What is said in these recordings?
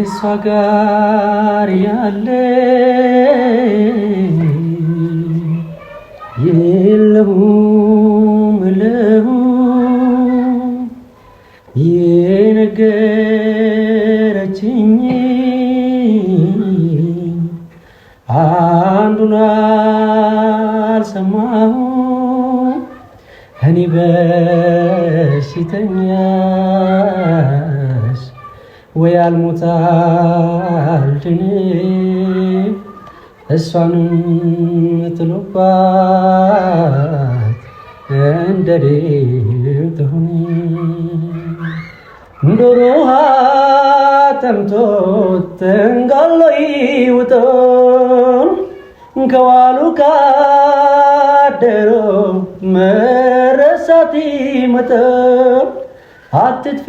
ከእሷ ጋር ያለ የለሁም የነገረችኝ አንዱን አልሰማሁም እኔ በሽተኛስ ወይ አልሞት አልድን እሷንም ጥሎባት እንደሌው ትሁን ዶሮ ውሃ ጠምቶት ተንጋሎ ይውጠን ከዋሉ ካደሮ መረሳት ይመጣል አትጥፊ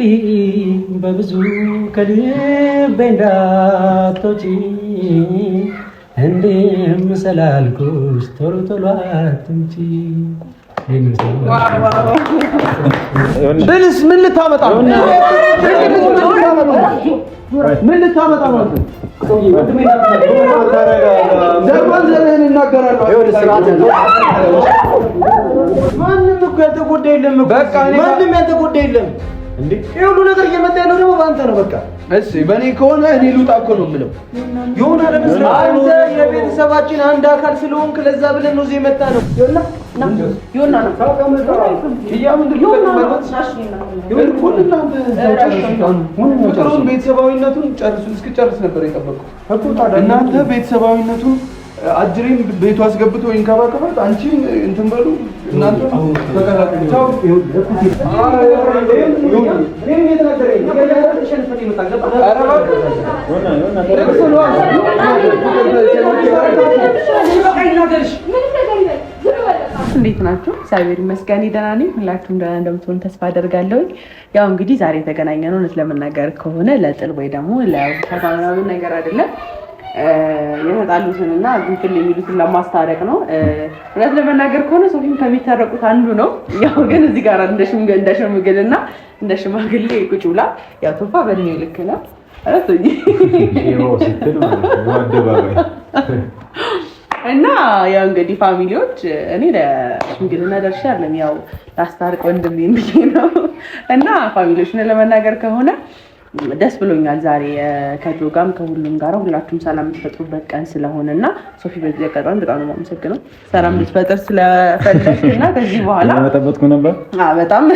በብዙ ከልቤ እንዳትወጪ እንደምሰላልኩሽ ቶሎ ቶሎ አትምጪ ብልስ ምን ልታመጣ ነው? ምን ልታመጣ ነው? ዘርማን ዘርህን እናገራለሁ። ማንም እኮ ያልተጎዳ የለም እኮ ማንም ያልተጎዳ የለም እንዴ! ይሄ ሁሉ ነገር እየመጣ ያለው ደግሞ በአንተ ነው። በቃ እሺ፣ በእኔ ከሆነ እኔ ልውጣ እኮ ነው የምለው። የሆነ ለመስራት አንተ የቤተሰባችን አንድ አካል ስለሆንክ ለዛ ብለን ነው እዚህ የመጣ ነው። ዮና ነው ፍቅሩን ቤተሰባዊነቱን እስክጨርስ ነበር የጠበቁት። እናንተ ቤተሰባዊነቱን አጅሬን ቤቱ አስገብቶ ይንከባከባት፣ አንቺን እንትን በሉ እናንተ እንዴት ናችሁ? እግዚአብሔር ይመስገን ደህና ነኝ። ሁላችሁም ደህና እንደምትሆኑ ተስፋ አደርጋለሁ። ያው እንግዲህ ዛሬ የተገናኘነው እውነት ለመናገር ከሆነ ለጥል ወይ ደግሞ ለውሻታ ምናምን ነገር አይደለም። የተጣሉትንና እንትን የሚሉትን ለማስታረቅ ነው። እውነት ለመናገር ከሆነ ሶፊም ከሚታረቁት አንዱ ነው። ያው ግን እዚህ ጋር እንደ ሽምግልና እንደ ሽማግሌ ቁጭ ብላ ያው ቶፋ በእድሜው ልክ ነው እና ያው እንግዲህ ፋሚሊዎች እኔ ለሽምግልና ደርሼ አይደለም ያው ላስታርቅ ወንድሜ እንዴ ነው እና ፋሚሊዎችን ለመናገር ከሆነ ደስ ብሎኛል። ዛሬ ከጆጋም ከሁሉም ጋር ሁላችሁም ሰላም የምትፈጥሩበት ቀን ስለሆነና ሶፊ በዚህ አጋጣሚ በጣም ነው የማመሰግነው ሰላም ልትፈጥር ስለፈለግና ከዚህ በኋላ ተመጣጣጥኩ ነበር። በጣም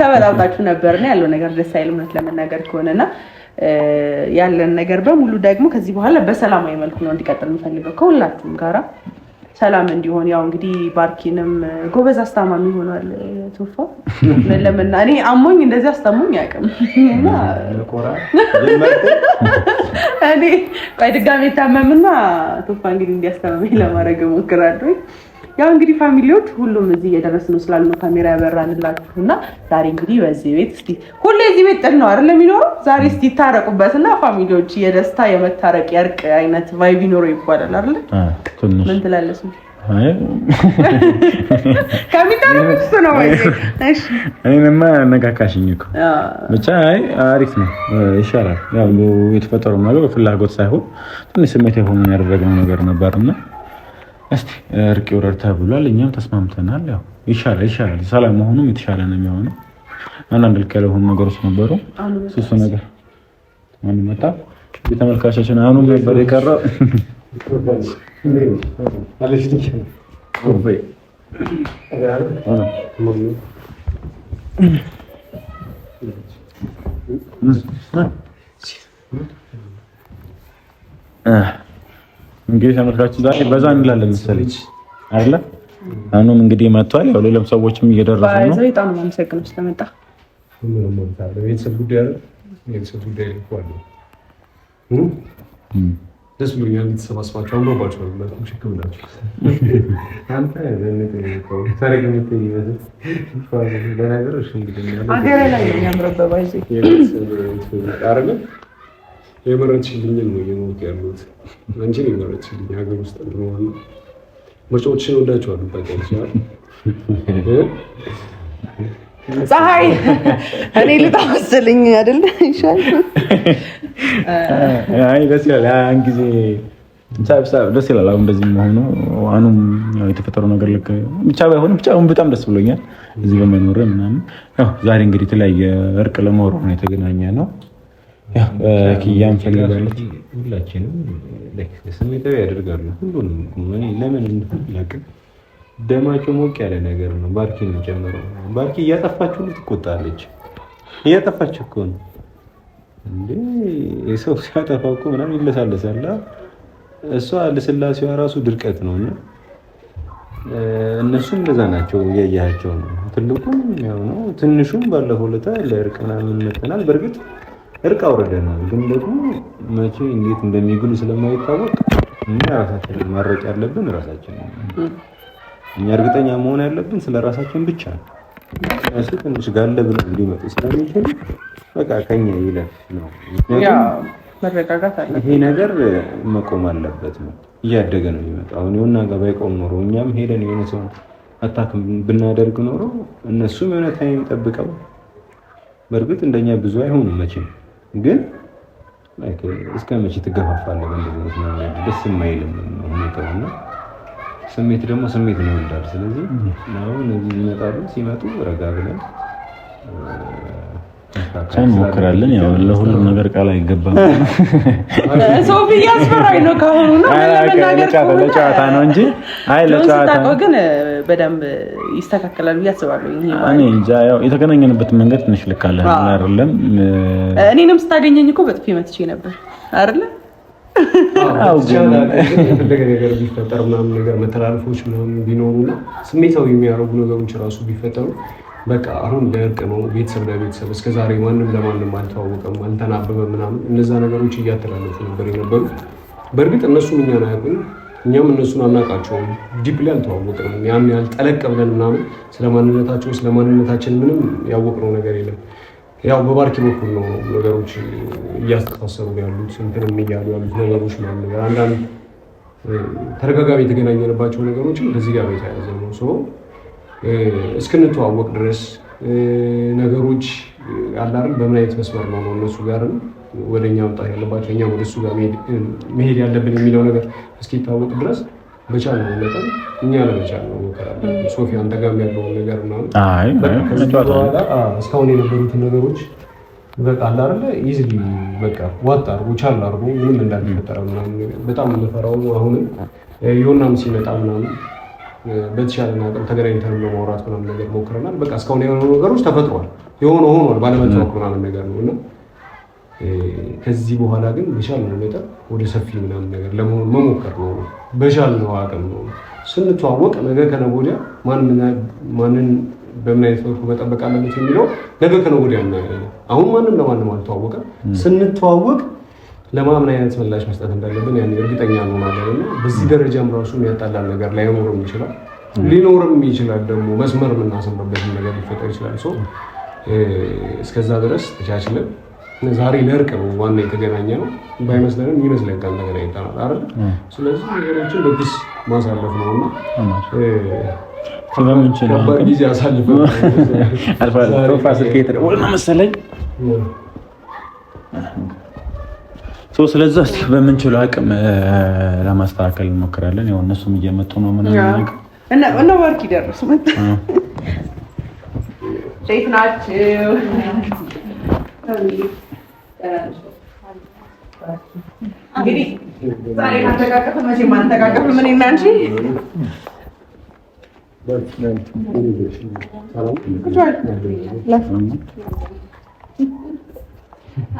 ተመጣጣጣችሁ ነበርና ያለው ነገር ደስ አይልም እውነት ለመናገር ከሆነና ያለን ነገር በሙሉ ደግሞ ከዚህ በኋላ በሰላማዊ መልኩ ነው እንዲቀጥል የምፈልገው ከሁላችሁም ጋራ ሰላም እንዲሆን። ያው እንግዲህ ባርኪንም ጎበዝ አስታማሚ ሆኗል ቶፋ ለምን እኔ አሞኝ እንደዚህ አስታሙኝ ያቀም እና እኔ ቆይ ድጋሜ ታመምና ቶፋ እንግዲህ እንዲያስታማኝ ለማድረግ ሞክራለሁ። ያው እንግዲህ ፋሚሊዎች ሁሉም እዚህ እየደረስን ነው ስላልነው ካሜራ ያበራንላችሁና ዛሬ እንግዲህ በዚህ ቤት እስቲ ሁሌ እዚህ ቤት ጥል ነው አይደል የሚኖረው ዛሬ እስቲ ታረቁበትና ፋሚሊዎች የደስታ የመታረቅ የርቅ አይነት ቫይብ ይኖረው ይባላል አይደል? ምን ትላለሽ? አይ ከሚታረቁት ነው ወይ? እሺ እኔማ ነካካሽኝ እኮ ብቻ አሪፍ ነው ይሻላል። ያው የተፈጠረው ነገር ፍላጎት ሳይሆን ትንሽ ስሜት የሆነ ያደረግነው ነገር ነበርና እስቲ እርቅ ይወረድ ተብሏል። እኛም ተስማምተናል። ያው ይሻላል ሰላም መሆኑም የተሻለ ነው የሚሆነው። አንዳንድ ልክ ያልሆኑ ነገሮች ነበሩ። እሱ ነገር ማን መጣ? የተመልካቾችን አሁን ነበር የቀረው እንግዲህ ተመልካቾች ዛሬ በዛ እንላለን መሰለኝ አይደለ? አሁንም እንግዲህ መጥቷል። ያው ሌላም ሰዎችም እየደረሱ ነው። ባይዘው በጣም አመሰግናለሁ ስለመጣ። ምንም ማለት ነው ቤተሰብ ጉዳይ አይደል? ቤተሰብ ጉዳይ ልኳል። ደስ ብሎኛል። ተሰባስባችሁ አምሮባችኋል። በጣም ችግር ብላችሁ አንተ ለነገሩ ታሪክ የምትይ ይመስል በነገሮች እንግዲህ አገሬ ላይ የሚያምርበት ባይዘው አይደል? የመረጥሽልኝ ነው የሞት ያሉት አንቺ ነው የመረጥሽልኝ። ሀገር ውስጥ ነው ምርጫዎችን ወዳችኋለሁ። ታውቂያለሽ ፀሐይ እኔ ልታመስልኝ አይደል? ይሻል። አይ ደስ ይላል። ያን ጊዜ ደስ ይላል። አሁን እንደዚህ መሆኑ አሁንም የተፈጠረው ነገር ልክ ብቻ ባይሆንም ብቻ አሁን በጣም ደስ ብሎኛል እዚህ በመኖር ምናምን። ያው ዛሬ እንግዲህ የተለያየ እርቅ ለማውራት ነው የተገናኘ ነው። ያው ኪያም ፈልጋለች ሁላችንም ስሜታዊ ያደርጋሉ ሁሉንም። ለምን እንደፈለክ ደማቸው ሞቅ ያለ ነገር ነው። ባርኪን ጨምረው ባርኪ እያጠፋችሁ ትቆጣለች። እያጠፋችሁ እኮ ነው እንዴ! የሰው ሲያጠፋ እኮ ምናምን ይለሳለሳል። እሷ ለስላሴዋ ራሱ ድርቀት ነውና እነሱም እንደዛ ናቸው። እያያቸው ነው። ትልቁም ያው ነው፣ ትንሹም ባለፈው ለታ ለእርቅ ምናምን መጥተናል። በእርግጥ እርቅ አውርደናል፣ ግን ደግሞ መቼ እንዴት እንደሚግሉ ስለማይታወቅ እኛ ራሳችንን ማረቅ ያለብን ራሳችንን። እኛ እርግጠኛ መሆን ያለብን ስለ ራሳችን ብቻ ነው። እሱ ትንሽ ጋለ ብለው እንዲመጡ ስለሚችል በቃ ከኛ ይለፍ ነው። መረጋጋት አለ። ይሄ ነገር መቆም አለበት ነው። እያደገ ነው የሚመጣው። አሁን የሆነ ጋር ባይቆም ኖሮ እኛም ሄደን የሆነ ሰው አታክ ብናደርግ ኖሮ እነሱም የሆነ ታይም ጠብቀው በእርግጥ እንደኛ ብዙ አይሆኑም መቼም፣ ግን ላይክ እስከ መቼ ትገፋፋለህ? እንደዚህ ነው ደስ የማይልም ሁኔታውና ስሜት ደግሞ ስሜት ነው ይላል። ስለዚህ ነው እነዚህ ይመጣሉ። ሲመጡ ረጋ ብለን እንሞክራለን። ያው ለሁሉም ነገር ቃል አይገባም። ሶፊ ያስፈራኝ ነው ካሁኑ ነው ለጨዋታ ነው እንጂ አይ ለጨዋታ ግን በደንብ ይስተካከላል ብዬ አስባለሁ። እኔ እንጃ ያው የተገናኘንበት መንገድ ትንሽ ልክ አለ አይደለም። እኔንም ስታገኘኝ እኮ በጥፊ መትቼ ነበር አይደለ? አው ግን የፈለገ ነገር ቢፈጠር ምናምን ነገር መተላለፎች ምናምን ቢኖሩና ስሜታዊ የሚያደርጉ ነገሮች ራሱ ቢፈጠሩ በቃ አሁን ለእርቅ ነው። ቤተሰብ ለቤተሰብ እስከዛሬ ማንም ለማንም አልተዋወቀም፣ አልተናበበም ምናምን እነዛ ነገሮች እያተላለፉ ነበር የነበሩ። በእርግጥ እነሱም እኛን አያውቁም፣ እኛም እነሱን አናውቃቸውም። ዲፕሊ አልተዋወቅንም። ያን ያህል ጠለቅ ብለን ምናምን ስለማንነታቸው ስለማንነታችን ምንም ያወቅነው ነገር የለም። ያው በባርኪ በኩል ነው ነገሮች እያስተሳሰሩ ያሉት እንትንም እያሉ ያሉት ነገሮች ምናምን ነገር አንዳንድ ተደጋጋሚ የተገናኘንባቸው ነገሮችም ከዚህ ጋር የተያያዘ ነው። ሶ እስክንተዋወቅ ድረስ ነገሮች አላርን በምን አይነት መስመር ነው እነሱ ጋርም ወደኛ መምጣት ያለባቸው እኛ ወደ እሱ ጋር መሄድ ያለብን የሚለው ነገር እስኪታወቅ ድረስ በቻልነው መጠን እኛ ለመቻል ነው ሞከራለን። ሶፊ አንተ ጋር ያለውን ነገር ምናምን እስካሁን የነበሩትን ነገሮች በቃ አላርለ ኢዝሊ በቃ ዋጣ አድርጎ ቻል አድርጎ ምንም እንዳልተፈጠረ ምናምን በጣም የምንፈራው አሁንም የሆናም ሲመጣ ምናምን በተሻለ ነገር ተገናኝተን ለማውራት ምናምን ነገር ሞክረናል። በቃ እስካሁን የሆኑ ነገሮች ተፈጥሯል፣ የሆነ ሆኗል ባለመታወቅ ምናምን ነገር ነውና ከዚህ በኋላ ግን በቻልነው መጠን ወደ ሰፊ ምናምን ነገር ለመሆን መሞከር ነው። በቻልነው አቅም ነው ስንተዋወቅ ነገ ከነገ ወዲያ ማንን በምን አይነት መልኩ መጠበቅ አለበት የሚለው ነገ ከነገ ወዲያ እናያለን። አሁን ማንም ለማንም አልተዋወቀም። ስንተዋወቅ ለማምን አይነት ምላሽ መስጠት እንዳለብን ያን እርግጠኛ እንሆናለንና በዚህ ደረጃም ራሱ የሚያጣላን ነገር ላይኖርም ይችላል፣ ሊኖርም ይችላል። ደግሞ መስመር የምናሰምርበት ነገር ሊፈጠር ይችላል። ሶ እስከዛ ድረስ ተቻችለን ዛሬ ለእርቅ ነው ዋና የተገናኘ ነው። ባይመስለንም ይመስለን ቃል ተገናኝተናል አይደል? ስለዚህ ነገሮችን በግስ ማሳለፍ ነውና ከባድ ጊዜ አሳልፈን መሰለኝ። ስለዛ እስኪ በምንችለው አቅም ለማስተካከል እንሞክራለን። ያው እነሱም እየመጡ ነው ምናምን እና ባርኪ ደረሱ ሴት ናቸው። እንግዲህ ዛሬ ማተቃቀፍ መቼ ማተቃቀፍ ምን እናንቺ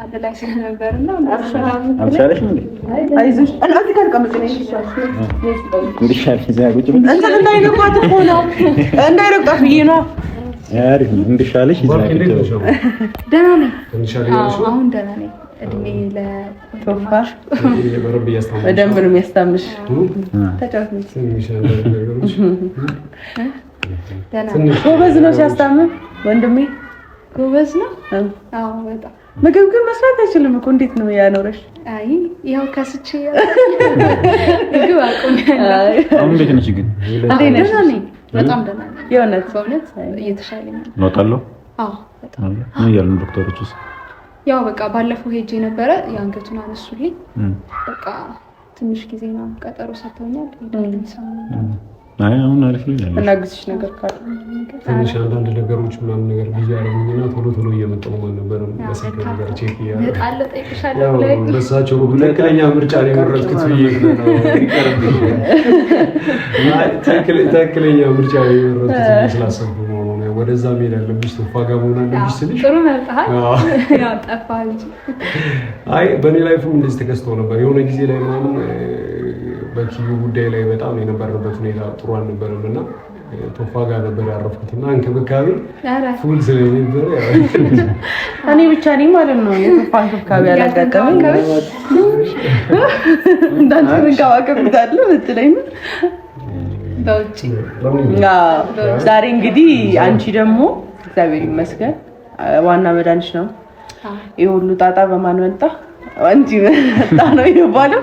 አንድ ላይ ስለነበርና አብሻለሽ እንዴ? አይዞሽ እናንተ ጋር ቀምጥ ነኝ እንዲሻልሽ ዛጉጭ እንትን እንዳይረቋት እኮ ነው እንዳይረቋት ብዬ ነው። አሪፍ ነው እንዲሻልሽ ዛጉጭ ደህና ነኝ። አሁን ደህና ነኝ። እድሜ ለቶፋ በደንብ ነው የሚያስታምሽ። ተጫውተሽ ጎበዝ ነው ሲያስታምም ወንድሜ ጎበዝ ነው። አዎ በጣም ምግብ ግን መስራት አይችልም እኮ እንዴት ነው ያኖረሽ? አይ ያው ከስቼ ምግብ አቁም። አሁን እንዴት ነሽ ግን? ደህና ነኝ፣ በጣም ደህና ነኝ። የእውነት በእውነት እየተሻለኝ ነው። እወጣለሁ። አዎ በጣም ምን እያሉ ዶክተሮች ውስጥ ያው በቃ ባለፈው ሄጄ ነበረ የአንገቱን አነሱልኝ። በቃ ትንሽ ጊዜ ነው ቀጠሮ ሰጥተውኛል። ይደልኝ ሰሞኑን አይ አሁን አሪፍ ነው ያለው። እናግዝሽ ነገር ካለ ትንሽ አንዳንድ ነገሮች ምናምን ነገር ቢዚ አለኝና ቶሎ እየመጣሁ ማለት ነበር በስልክ ነገር ቼክ እያደረኩ ጣለ ጠይቅሻለሁ ላይ በሳቸው ትክክለኛ ምርጫ ነው የመረጥኩት ብዬ ነው ይቀርብኝ። ትክክለኛ ምርጫ ነው የመረጥኩት ስላሰብኩ ነው። ወደዛ መሄድ አለብሽ ተፋጋ መሆን አለብሽ ስልሽ ጥሩ መርጠሃል። ያው ጠፋ እንጂ አይ በእኔ ላይፍም እንደዚህ ተከስቶ ነበር የሆነ ጊዜ ላይ ምናምን በኪዩ ጉዳይ ላይ በጣም የነበረበት ሁኔታ ጥሩ አልነበረም እና ቶፋ ጋር ነበር ያረፍኩትና እንክብካቤ ፉል ስለነበረ እኔ ብቻ ነኝ ማለት ነው የቶፋ እንክብካቤ ያላጋጠመኝ። እንዳንተ መንከባከብ እንዳለ ብትለኝ በውጪ ዛሬ እንግዲህ አንቺ ደግሞ እግዚአብሔር ይመስገን ዋና መድኃኒት ነው። ይሄ ሁሉ ጣጣ በማን መጣ? አንቺ መጣ ነው የሚባለው።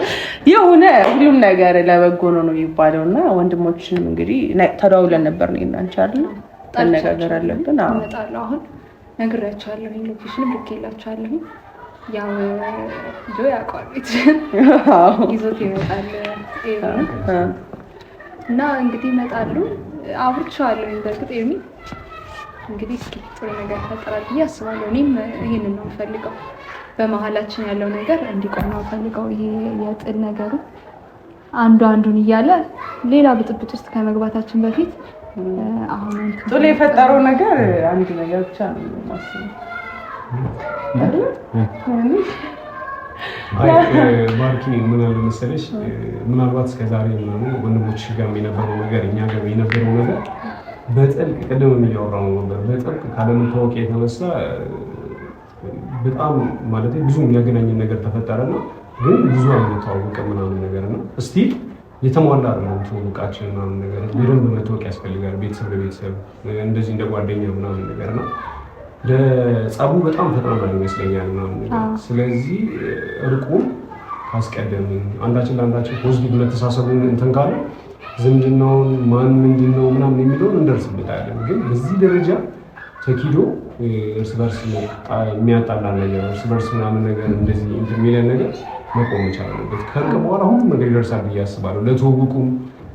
የሆነ ሁሉም ነገር ለበጎ ነው የሚባለውና ወንድሞችንም እንግዲህ ተደዋውለን ነበር ነው እናንቺ አይደል ተነጋገር አለብን። እመጣለሁ አሁን ነግሬያቸዋለሁ። ሎኬሽንም ልኬላቸዋለሁ። ያው ጆ ያውቃል ይዞት ይመጣል እና እንግዲህ ይመጣሉ። አብርቻለሁ በእርግጥ ኤርሚ እንግዲህ እስኪ ጥሩ ነገር ፈጠራል ብዬ አስባለሁ። እኔም ይሄንን ነው የምፈልገው። በመሀላችን ያለው ነገር እንዲቆም ነው የምፈልገው። ይሄ የጥል ነገሩ አንዱን እያለ ሌላ ብጥብጥ ውስጥ ከመግባታችን በፊት አሁን ጥል የፈጠረው ነገር አንድ ነገር ብቻ ነው የማስበው አይደል? ባርኪ ምን አለ መሰለሽ ምናልባት እስከዛሬ ምናምን ወንድሞች ጋር የነበረው ነገር እኛ ጋር የነበረው ነገር በጥልቅ ቅድም የሚያወራው ነበር። በጥልቅ ካለመታወቅ የተነሳ በጣም ማለት ብዙ የሚያገናኝን ነገር ተፈጠረና ግን ብዙ አንተዋወቅም ምናምን ነገር ነው። እስቲ የተሟላ አይደለም ተዋወቃችን ምናምን ነገር በደንብ መታወቅ ያስፈልጋል። ቤተሰብ ለቤተሰብ እንደዚህ እንደ ጓደኛ ምናምን ነገር ነው። ለጸቡ በጣም ፈጥነናል ይመስለኛል ምናምን ነገር። ስለዚህ እርቁን ካስቀደምን አንዳችን ለአንዳችን ፖዚቲቭ መተሳሰቡን እንትን ካለ ዝምድናውን ማን ምንድነው ምናምን የሚለውን እንደርስበታለን። ግን በዚህ ደረጃ ተኪዶ እርስ በርስ የሚያጣላ ነገር እርስ በርስ ምናምን ነገር እንደዚህ የሚለን ነገር መቆም መቻል አለበት። ከእርቅ በኋላ ሁሉም ነገር ይደርሳል ብዬ አስባለሁ። ለትውውቁም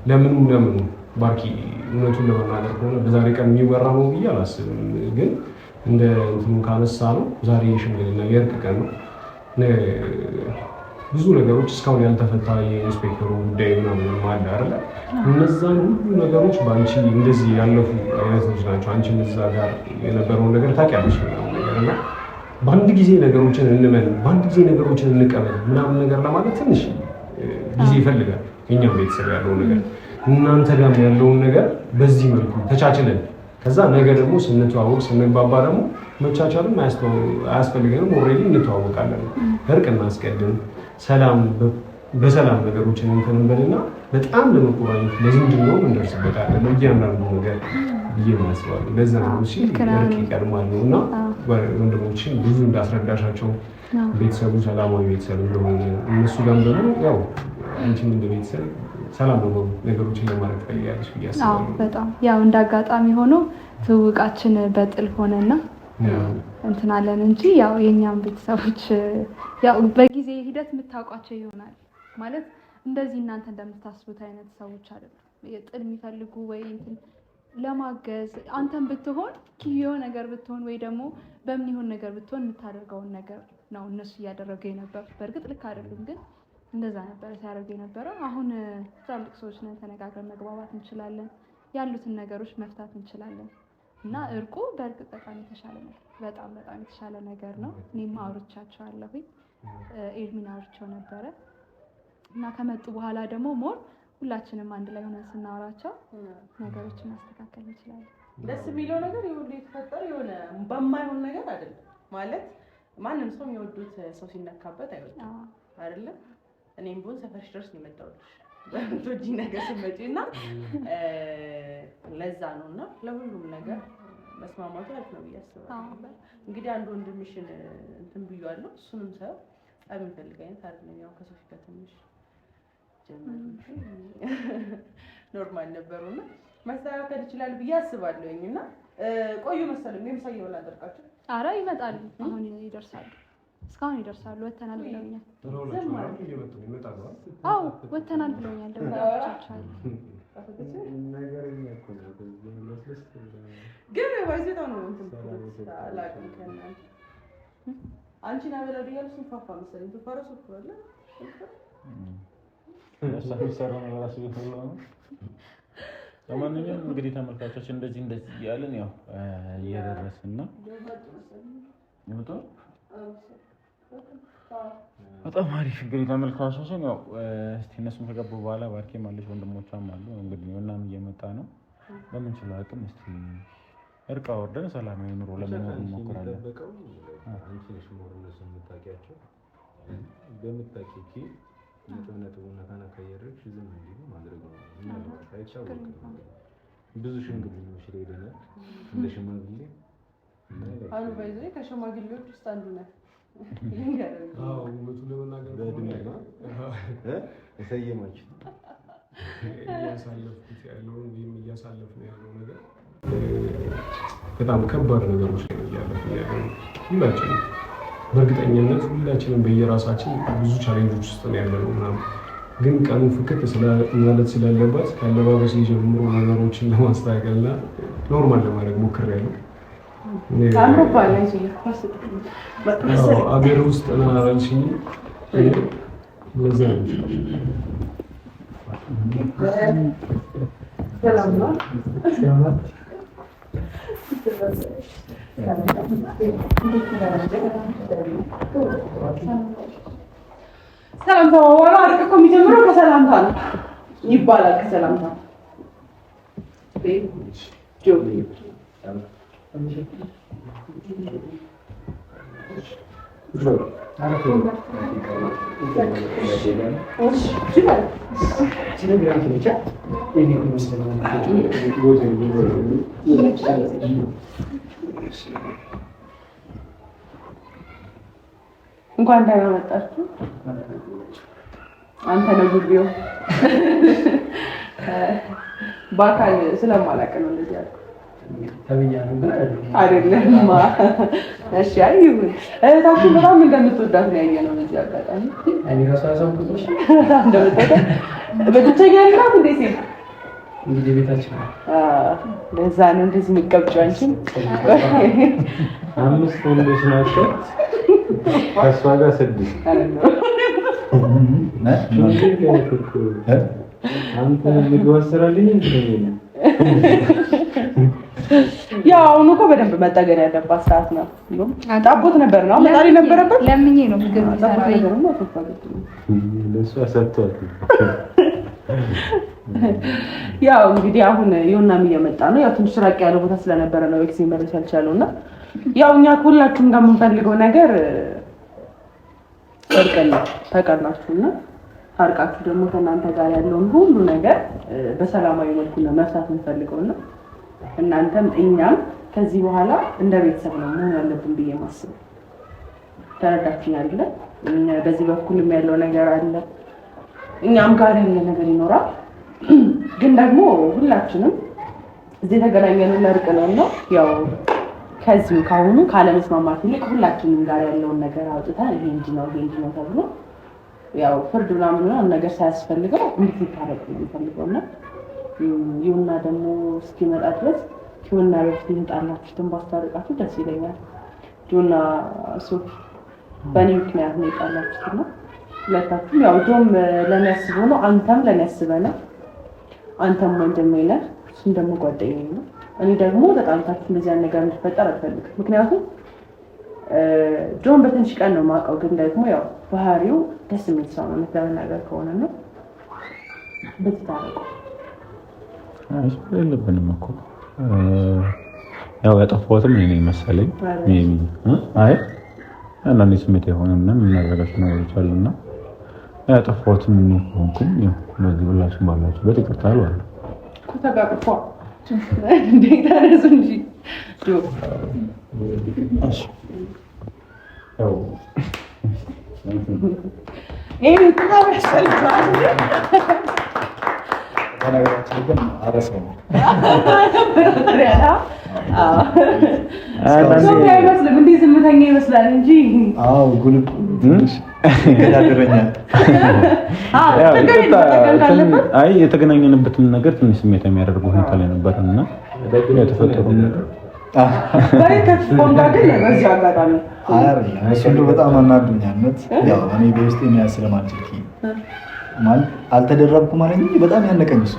ለምኑም ባርኪ እውነቱን ለመናገር ከሆነ በዛሬ ቀን የሚወራ ነው ብዬ አላስብም። ግን እንደ እንትኑ ካነሳ ነው ዛሬ የሽምግልና የእርቅ ቀን ነው። ብዙ ነገሮች እስካሁን ያልተፈታ የኢንስፔክተሩ ጉዳይ ምናምን አለ አይደል? እነዛን ሁሉ ነገሮች በአንቺ እንደዚህ ያለፉ አይነቶች ናቸው። አንቺ እዛ ጋር የነበረውን ነገር ታውቂያለሽ ምናምን ነገር እና በአንድ ጊዜ ነገሮችን እንመን፣ በአንድ ጊዜ ነገሮችን እንቀበል ምናምን ነገር ለማለት ትንሽ ጊዜ ይፈልጋል። እኛም ቤተሰብ ያለውን ነገር እናንተ ጋርም ያለውን ነገር በዚህ መልኩ ተቻችለን ከዛ ነገ ደግሞ ስንተዋወቅ ስንባባ ደግሞ መቻቻልም አያስፈልገንም። ኦልሬዲ እንተዋወቃለን። እርቅ እናስቀድም፣ ሰላም በሰላም ነገሮችን እንትን እንበልና በጣም ለመቆራኘት ለዝምድናው እንደርስበታለን። እያንዳንዱ ነገር ብዬ ማስባለሁ። ለዛ ነው እሺ እርቅ ይቀድማል ነው እና ወንድሞችን ብዙ እንዳስረዳሻቸው ቤተሰቡ ሰላማዊ ቤተሰብ እንደሆነ እነሱ ጋርም ደግሞ ያው አንቺም እንደ ቤተሰብ ሰላም ነው ነገሮችን ለማድረግ ፈልጋለሽ ብዬ አስባለሁ። በጣም ያው እንዳጋጣሚ ሆኖ ትውውቃችን በጥል ሆነና እንትን አለን እንጂ ያው የኛም ቤተሰቦች ያው በጊዜ ሂደት የምታውቋቸው ይሆናል ማለት እንደዚህ እናንተ እንደምታስቡት አይነት ሰዎች አይደሉም። ጥል የሚፈልጉ ወይ እንትን ለማገዝ አንተም ብትሆን ኪዮ ነገር ብትሆን ወይ ደግሞ በምን ይሆን ነገር ብትሆን የምታደርገውን ነገር ነው እነሱ እያደረጉ የነበሩት። በእርግጥ ልክ አይደሉም፣ ግን እንደዛ ነበር ሲያደርጉ የነበረው። አሁን ትላልቅ ሰዎች ነን፣ ተነጋግረን መግባባት እንችላለን፣ ያሉትን ነገሮች መፍታት እንችላለን እና እርቁ በእርግጥ በጣም የተሻለ ነገር በጣም የተሻለ ነገር ነው። እኔም አውርቻቸዋለሁ፣ ኤርሚን አውርቼው ነበረ እና ከመጡ በኋላ ደግሞ ሞር ሁላችንም አንድ ላይ ሆነን ስናወራቸው ነገሮችን ማስተካከል እንችላለን። ደስ የሚለው ነገር የሁሉ የተፈጠረ የሆነ በማይሆን ነገር አይደለም ማለት ማንም ሰው የሚወዱት ሰው ሲነካበት አይወድም አይደለም። እኔም ቢሆን ሰፈርሽ ድረስ ነው የመጣሁልሽ በቶጂ ነገር ስመጪና ለዛ ነውና ለሁሉም ነገር መስማማቱ አሪፍ ነው ብዬ አስባለሁ። እንግዲህ አንድ ወንድምሽን እንትን ብያለሁ። እሱንም ሰው ጸብ የሚፈልግ አይነት አይደለም። ያው ከሶፊ ጋር ትንሽ ኖርማል ነበሩና መስተካከል ይችላል ብዬ አስባለሁኝ እና ቆዩ መሰለኝ ምሳ እየበላ አደርቃቸው። ኧረ ይመጣሉ፣ አሁን ይደርሳሉ፣ እስካሁን ይደርሳሉ። ወተናል ብለውኛል። አዎ ወተናል ብለውኛል። ደውላቻቸው ግን ባይዘታው ነው እንትን አላውቅም ከእናንተ አንቺን አበላዱ እያልሽ ፋፋ መሰለኝ ትፈረሱ ትወለ ለማንኛውም እንግዲህ ተመልካቾች እንደዚህ እያልን ያው እየደረስን ነው። በጣም አሪፍ እንግዲህ ተመልካቾችን ያው እስቲ እነሱም ከገቡ በኋላ ባርኬም አለች ወንድሞቿም አሉ። እንግዲህ እናም እየመጣ ነው። በምንችለው አቅም እስቲ እርቃ ወርደን ሰላማዊ ኑሮ ለመኖር እንሞክራለን። አንቺ ነሽ ሞራልሽ የምታውቂያቸው በምታውቂው ነጥቡና ካናካየረች ዝም እንዲሉ ማድረግ ነው። አይቻልም። ብዙ ሽምግልናዎች ላይ ሄደናል። እንደ ሽማግሌ አሉ ባይዘይ ከሽማግሌዎች ውስጥ አንዱ ነው። አዎ ውበቱ ለመናገር በድምጽ እሰየማችሁ እያሳለፍኩት ያለውን ወይም እያሳለፍን ያለው ነገር በጣም ከባድ ነገሮች ላይ እያለፍን ያለው ሁላችንም በእርግጠኝነት ሁላችንም በየራሳችን ብዙ ቻሌንጆች ውስጥ ነው ያለነው ምናምን ግን ቀኑ ፍክት ማለት ስላለባት ከአለባበስ ጀምሮ ነገሮችን ለማስተካከልና ኖርማል ለማድረግ ሞክሬያለሁ። አገር ውስጥ ነው አልሽኝ ለዛ ነው ሰላምታ በኋላ አርቅ እኮ የሚጀምረው ከሰላምታ ነው ይባላል። ከሰላምታ እንኳን ደህና መጣችሁ። አንተ ነው ጉቢው በአካል ስለማላውቅ ነው እንደዚህ ያልኩት። አይደለም እሺ አይሁን። እህታችሁ በጣም እንደምትወዳት ነው ያየነው በዚህ አጋጣሚ። እኔ ራሱ አሳውቅሽ እንደምትወዳት በብቸኛ ልራት እንዴት ነው እንግዲህ ቤታችን ለዛ ነው እንደዚህ የሚቀብጪው አንቺም። አምስት ወንዶች ናቸው ከእሷ ጋር 6 አንተ ልትወስራልኝ ያው አሁን እኮ በደንብ መጠገን ያለባት ሰዓት ነው። ጣቦት ነበር ነው መጣሪ ነበረበት። ለምኜ ነው ምግብ ሰራው ለሷ ሰጥቷል። ያው እንግዲህ አሁን ዮናም እየመጣ ነው። ያው ትንሽ ራቅ ያለ ቦታ ስለነበረ ነው ኤክስ መረስ ያልቻለውና ያው እኛ ሁላችሁም ጋር የምንፈልገው ነገር እርቅና ተቀናችሁና ታርቃችሁ ደግሞ ከእናንተ ጋር ያለውን ሁሉ ነገር በሰላማዊ መልኩ ነው መፍታት የምንፈልገውና እናንተም እኛም ከዚህ በኋላ እንደ ቤተሰብ ነው መሆን ያለብን ብዬ ማስበው። ተረዳችሁኝ አይደል? በዚህ በኩልም ያለው ነገር አለ፣ እኛም ጋር ያለ ነገር ይኖራል። ግን ደግሞ ሁላችንም እዚህ ተገናኘን ለእርቅ ነውና ያው ከዚህ ካሁኑ ካለመስማማት ይልቅ ሁላችንም ጋር ያለውን ነገር አውጥተን ይሄ እንጂ ነው ተብሎ ያው ፍርድ ምናምን ነገር ሳያስፈልገው እንድትታረቁ ነው የምፈልገውና ይሁንና ደግሞ እስኪመጣ ድረስ ይሁንና በፊት እንጣላችሁትን ባስታርቃችሁ ደስ ይለኛል። ይሁንና ሶፊ በእኔ ምክንያት ነው የጣላችሁትና ሁለታችሁም ያው ጆም ለኔ ያስበው ነው፣ አንተም ለኔ ያስበህ ነው። አንተም ወንድሜ ነህ፣ እሱም ደግሞ ጓደኛዬ ነው። እኔ ደግሞ ተጣልታችሁ እንደዚህ ነገር እንዲፈጠር አልፈልግም። ምክንያቱም ጆን በትንሽ ቀን ነው የማውቀው፣ ግን ደግሞ ያው ባህሪው ደስ የሚል ሰው ነው ነገር ከሆነ ነው ብታረቁ የለብንም እኮ ያው ያጠፋሁትም እኔ መሰለኝ። አይ አንዳንዴ ስሜት የሆነ ምናምን የምናደርጋቸው ነገሮች አሉና ያጠፋሁትም እኔ ሆንኩኝ። ያው በዚህ ብላችሁ ባላችሁ በጥቅርታ አሉ እኮ ተጋግፏ እንዴ ታረሱ እንጂ ጆ እሺ ያው ይሄ ተባሽልኝ በነገራችን ግን አረሰው ነው አይመስልም እንዴ ዝምተኛ ይመስላል እንጂ አዎ ጉልብ ያደረኛል አይ የተገናኘንበትን ነገር ትንሽ ስሜት የሚያደርጉ ሁኔታ ላይ ነበርና የተፈጠሩ ነገር እሱ በጣም አናዱኛነት ያው እኔ በውስጤ የሚያዝ ስለማልችል ማለት አልተደረብኩ ማለት እንጂ በጣም ያነቀኝ እሱ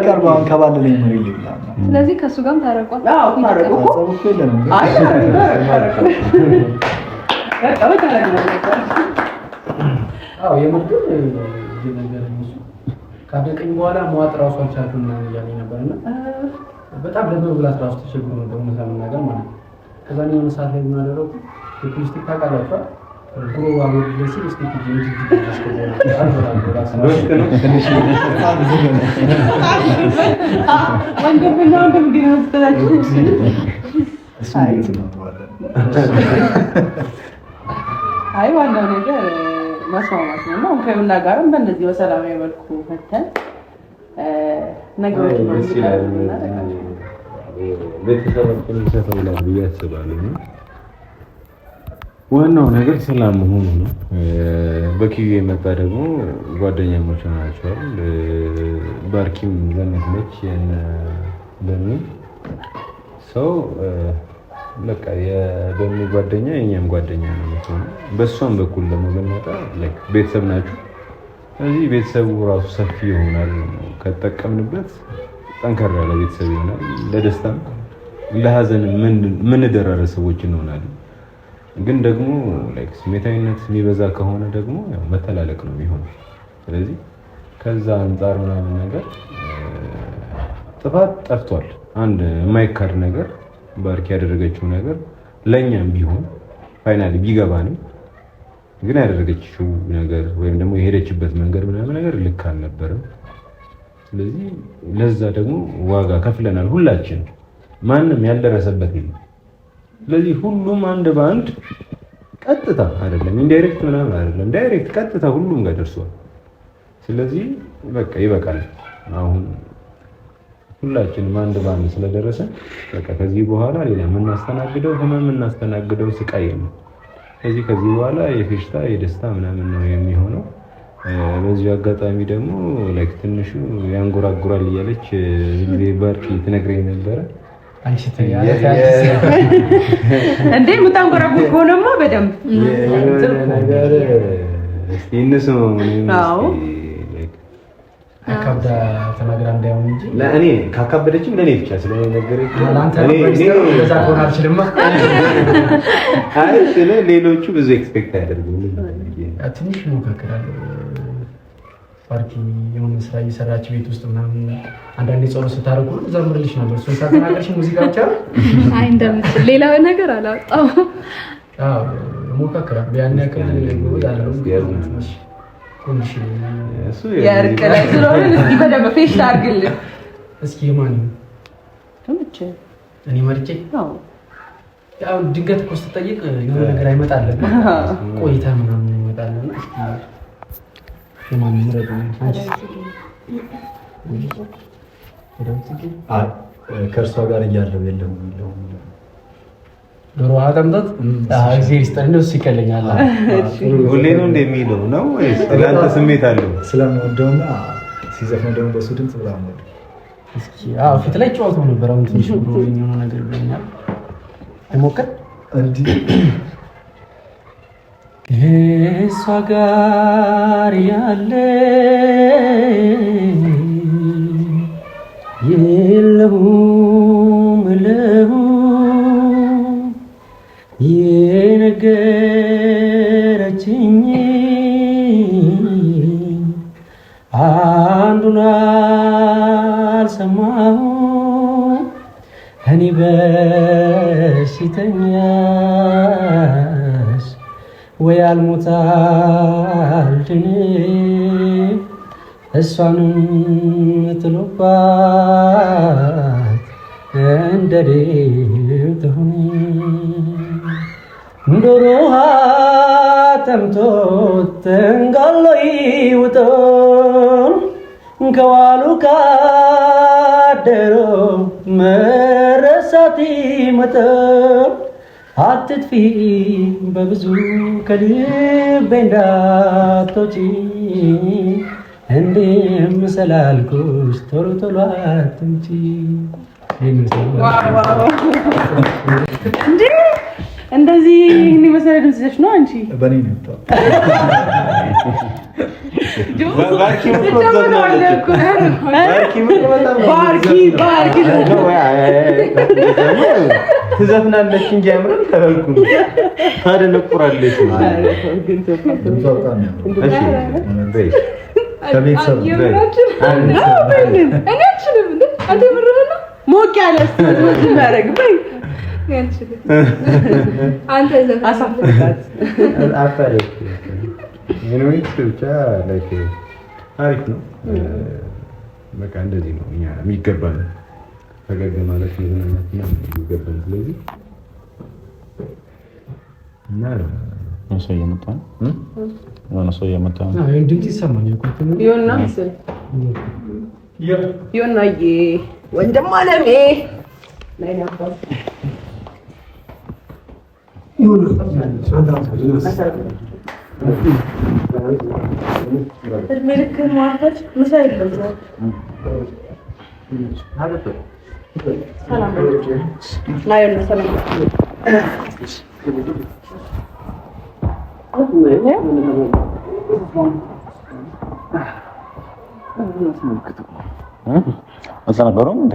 ቀርበው አንከባለለኝ መሬት ላይ ብላ ስለዚህ ከእሱ ጋርም ታረቋል። ካደቀኝ በኋላ መዋጥ ራሱ አልቻልኩም እና እያለኝ ነበርና በጣም ለመብላት ራሱ ተቸግሮ ነበር መናገር ማለት ነው። ከዛ ነው የሆነ ሰዓት ላይ ምን አደረኩ የፕላስቲክ ታውቃላችሁ ድሮ ዋጎ ለሲ ስቲክ ጂጂ አይ ዋናው ነገር መስማማት ነው እና ከሁላ ጋርም በእንደዚህ በሰላማዊ መልኩ ፈተን ነገሮች ቤተሰባችን ተፈላጊ ብዬ አስባለሁ። ዋናው ነገር ሰላም መሆኑ ነው። በኪዩ የመጣ ደግሞ ጓደኛሞች ናቸዋል። ባርኪም ዘመድ ነች በሚ ሰው በቃ የበሚ ጓደኛ የኛም ጓደኛ ነው ማለት በሷም በኩል ደግሞ በመጣ ቤተሰብ ናቸው። ስለዚህ ቤተሰቡ ራሱ ሰፊ ይሆናል ከተጠቀምንበት ጠንከር ያለ ቤተሰብ ይሆናል። ለደስታም ለሀዘን ምን ደራረስ ሰዎች እንሆናለን። ግን ደግሞ ስሜታዊነት የሚበዛ ከሆነ ደግሞ ያው መተላለቅ ነው የሚሆነው። ስለዚህ ከዛ አንፃር ምናምን ነገር ጥፋት ጠፍቷል። አንድ የማይካድ ነገር ባርኪ ያደረገችው ነገር ለኛም ቢሆን ፋይናሊ ቢገባንም ግን ያደረገችው ነገር ወይም ደግሞ የሄደችበት መንገድ ምናምን ነገር ልክ አልነበረም። ስለዚህ ለዛ ደግሞ ዋጋ ከፍለናል ሁላችን፣ ማንም ያልደረሰበት የለም። ስለዚህ ሁሉም አንድ በአንድ ቀጥታ አይደለም ኢንዳይሬክት ምናምን አይደለም ዳይሬክት ቀጥታ ሁሉም ጋር ደርሷል። ስለዚህ በቃ ይበቃል። አሁን ሁላችንም አንድ በአንድ ስለደረሰ በቃ ከዚህ በኋላ ሌላ የምናስተናግደው ህመም የምናስተናግደው ስቃይ ነው። ከዚህ በኋላ የፌሽታ የደስታ ምናምን ነው የሚሆነው። በዚህ አጋጣሚ ደግሞ ትንሹ ያንጎራጉራል እያለች ባርኪ ትነግረኝ ነበረ። አንቺ እንዴ የምታንጎራጉር ከሆነማ በደንብ ነገር እስቲ እንስማ። አካብዳ ተናግራ እንዳይሆን እንጂ ለእኔ ካካበደችም ለእኔ ብቻ ስለነገረች ለዛ ከሆነ አልችልም። አይ ስለ ሌሎቹ ብዙ ኤክስፔክት አያደርጉም። ትንሽ ሞካከራል ፓርቲ የሆነ ስራ እየሰራች ቤት ውስጥ ምናምን አንዳንዴ ጸሎት ስታደርጉ ዘምርልሽ ነበር። እሱን ሳትናገርሽ ሙዚቃ ብቻ አይ እንደምትል ሌላ ነገር አላወጣው። አዎ ሞካከራል ያን ያክል ጎበዝ አይደለም። ኮንዲሽን እሱ የእርቅ ላይ ስለሆነ እስኪ በደንብ ፌሽታ አድርግልን እስኪ ማን ትምጭ እኔ መርጬ አዎ ያው ድንገት እኮ ስትጠይቅ የሆነ ነገር አይመጣልም። ቆይታ ምናምን ይመጣልና እስኪ የማን ምረጥ አንቺ ከእርሷ ጋር እያለው የለም ዶሮ አቀምጣት እግዚአብሔር ይስጠን። እሱ ይከለኛል ሁሌ ነው እንደሚለው ነው ወይስ ለአንተ ስሜት አለው? ስለምወደውና ሲዘፍነው ደግሞ በሱ ድምጽ በጣም ነው። እስኪ ፊት ላይ ጨዋታው ነበር። አሁን ትንሽ ብሎ የሆነ ነገር ብለኛል። አይሞከር እንዴ ከእሷ ጋር ያለ የለሁም የነገረችኝ አንዱን አልሰማሁም እኔ በሽተኛስ ወይ አልሞት አልድን እሷንም ጥሎባት እንደሌው ትሁን ዶሮ ጠምቶት ተንጋሎ ይውጠን ከዋሉ ካደሮ መረሳት ይመጣል አትጥፊ በብዙ ከልቤ እንዳትወጪ እንደምሰላልኩሽ ቶሎ ቶሎ አትምጪ። እንደዚህ እኔ መሰለኝ ድምጽሽ ነው አንቺ በኔ ነው የወጣው። ባርኪ ትዘፍናለች እንጂ አምረን ተበልኩ ታደነቁራለች። ከቤተሰብ ሞቅ ያለ ማድረግ በይ አንተ አሳፍርላት ብቻ አሪፍ ነው። በቃ እንደዚህ ነው እኛ የሚገባን ፈገግ ማለት መዝናናት የሚገባን። ስለዚህ እና ሰው እየመጣ ነው የሆነ ሰው እየመጣ ነው። ድምፅ ይሰማኛል። ዮና ምስል ዮናዬ ወንድም አለሜ ላይ ነበር እድሜ ልክህን ማርፈድ ምሳ የለም። ሰላም ናየና ሰላም አልተናገሩም እንዴ?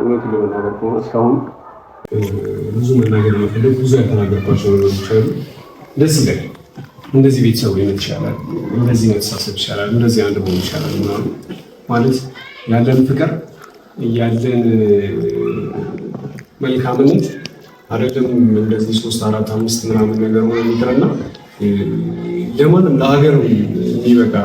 እውነቱን ለመናገር ከሆነ እስካሁን ብዙ መናገር መፈለግ ብዙ ያልተናገርኳቸው ነገሮች አሉ። ደስ ይላል። እንደዚህ ቤተሰቡ ሊሆን ይቻላል፣ እንደዚህ መተሳሰብ ይቻላል፣ እንደዚህ አንድ መሆን ይቻላል ምናምን ማለት ያለን ፍቅር ያለን መልካምነት አይደለም እንደዚህ 3 4 5 ምናምን ነገር ሆነ ይቅርና ለማንም ለሀገር የሚበቃ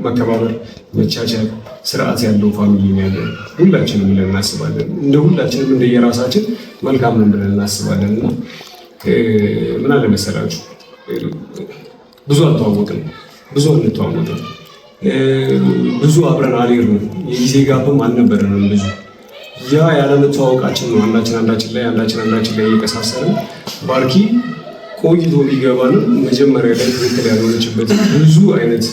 መከባበር፣ መቻቻል፣ ስርዓት ያለው ፋሚሊ ነው ያለን ሁላችንም ብለን እናስባለን። እንደ ሁላችንም እንደየራሳችን መልካም ነው ብለን እናስባለን። እና ምን አለ መሰላችሁ ብዙ አልተዋወቅንም፣ ብዙ አንተዋወቅም፣ ብዙ አብረን አልሄድንም፣ የጊዜ ጋፕም አልነበረንም ብዙ። ያ ያለመተዋወቃችን ነው አንዳችን አንዳችን ላይ እየቀሳሰርን ባርኪ ቆይቶ ቢገባንም መጀመሪያ ላይ ትክክል ያልሆነችበት ብዙ አይነት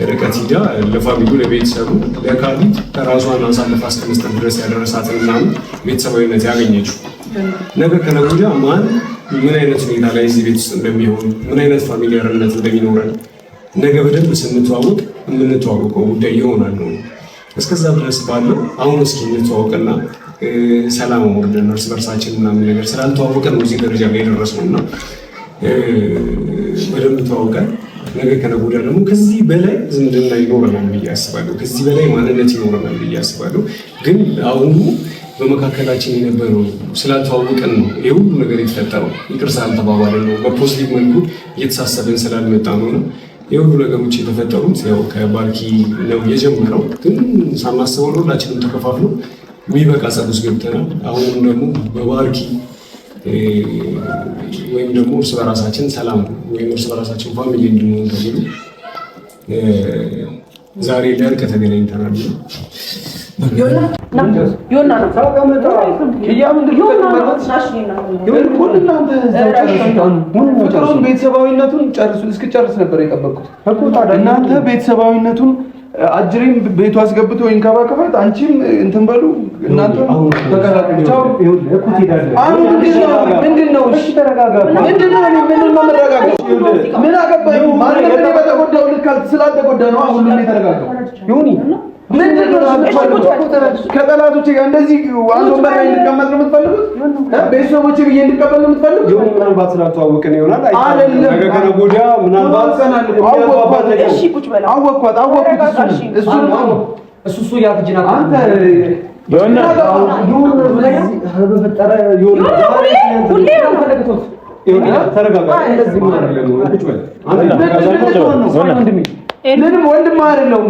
ርቀት ሂዳ ለፋሚሉ ለቤተሰቡ ለካሊድ ከራሷን አሳልፋ እስከመስጠት ድረስ ያደረሳትን ምናምን ቤተሰባዊነት ያገኘችው ነገ ከነገ ወዲያ ማን ምን አይነት ሁኔታ ላይ እዚህ ቤት ውስጥ እንደሚሆን ምን አይነት ፋሚሊያርነት እንደሚኖረን ነገ በደንብ ስንተዋወቅ የምንተዋወቀው ጉዳይ ይሆናል ነው። እስከዛ ድረስ ባለው አሁን እስኪ እንተዋወቅና ሰላም ወርደን እርስ በርሳችን ምናምን ነገር ስላልተዋወቀን ነው እዚህ ደረጃ ላይ የደረስነው እና በደንብ ተዋውቀን ነገ ከነገ ወዲያ ደግሞ ከዚህ በላይ ዝምድና ይኖረናል ብዬ አስባለሁ። ከዚህ በላይ ማንነት ይኖረናል ብዬ አስባለሁ። ግን አሁኑ በመካከላችን የነበረው ስላልተዋወቀን ነው ይህ ሁሉ ነገር የተፈጠረው። ይቅር ስላልተባባልን ነው። በፖዚቲቭ መልኩ እየተሳሰብን ስላልመጣ ነው። ይህ ሁሉ ነገሮች የተፈጠሩት ያው ከባርኪ ነው የጀመረው። ግን ሳናስበው ሁላችንም ተከፋፍሎ የሚበቃ ጸብ ውስጥ ገብተናል። አሁንም ደግሞ በባርኪ ወይም ደግሞ እርስ በራሳችን ሰላም ወይም እርስ በራሳችን ፋሚሊ እንድንሆን ተብሎ ዛሬ ለእርቅ ተገናኝተናል። ቤተሰባዊነቱን እስክጨርስ ነበር የጠበቅኩት። እናንተ ቤተሰባዊነቱን አጅሪም ቤቱ አስገብቶ ይንከባከባት፣ አንቺም እንትን በሉ እናንተ ተቀላቅላችሁ። ምንድነው? እሺ ተረጋጋ። ምንድነው? ምን አገባኝ? ማለት ነው በተጎዳው ልክ ስላልተጎዳ ነው አሁን ምን የተረጋጋው? ይሁኒ ምንድነው? ከጠላቶቼ ጋር እንደዚህ አንድ ወንበር ላይ እንድቀመጥ ነው የምትፈልጉት? ቤተሰቦቼ ብዬ እንድቀበል ነው የምትፈልጉት? ይሁኒ ምናልባት ስላልተዋወቅን ይሆናል። አይደለም ነገ ከነገ ወዲያ ምናልባት እሱ ያትጅና አንተ ምንም ወንድም አይደለሁም።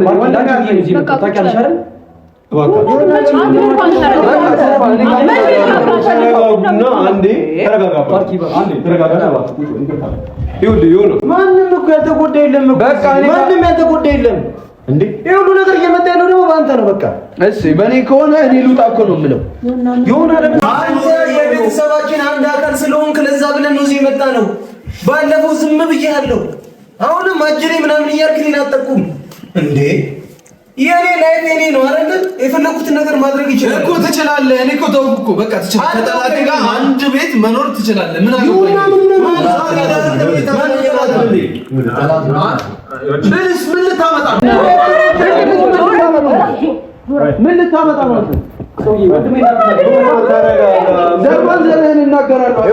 ማንም እኮ ያልተጎዳ የለም። ማንም ያልተጎዳ የለም። እንዴ ይሄ ሁሉ ነገር እየመጣ ያለው ደግሞ በአንተ ነው። በቃ እሺ፣ በእኔ ከሆነ እኔ ልውጣ እኮ ነው የምለው። ይሆናል። አንተ የቤተሰባችን አንድ አካል ስለሆንክ ለዛ ብለን ነው እዚህ የመጣ ነው። ባለፈው ዝም ብያለሁ። አሁንም አጅሬ ምናምን እያልክ እኔን አትጠቁም እንዴ? የኔ ላይፍ የኔ ነው አይደል? የፈለኩትን ነገር ማድረግ ይችላል እኮ። ትችላለህ። እኔ እኮ ተውኩ እኮ በቃ ትችላለህ። ከጠላቴ ጋር አንድ ቤት መኖር ትችላለህ። ምን አገባኝ? ምን ልታመጣ ምን ልታመጣ ማለት ነው? ሰውዬ ወንድሜ ዘርባን ዘርህን እናገራለሁ።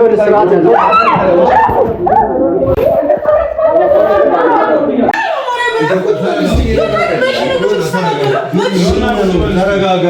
ተረጋጋ።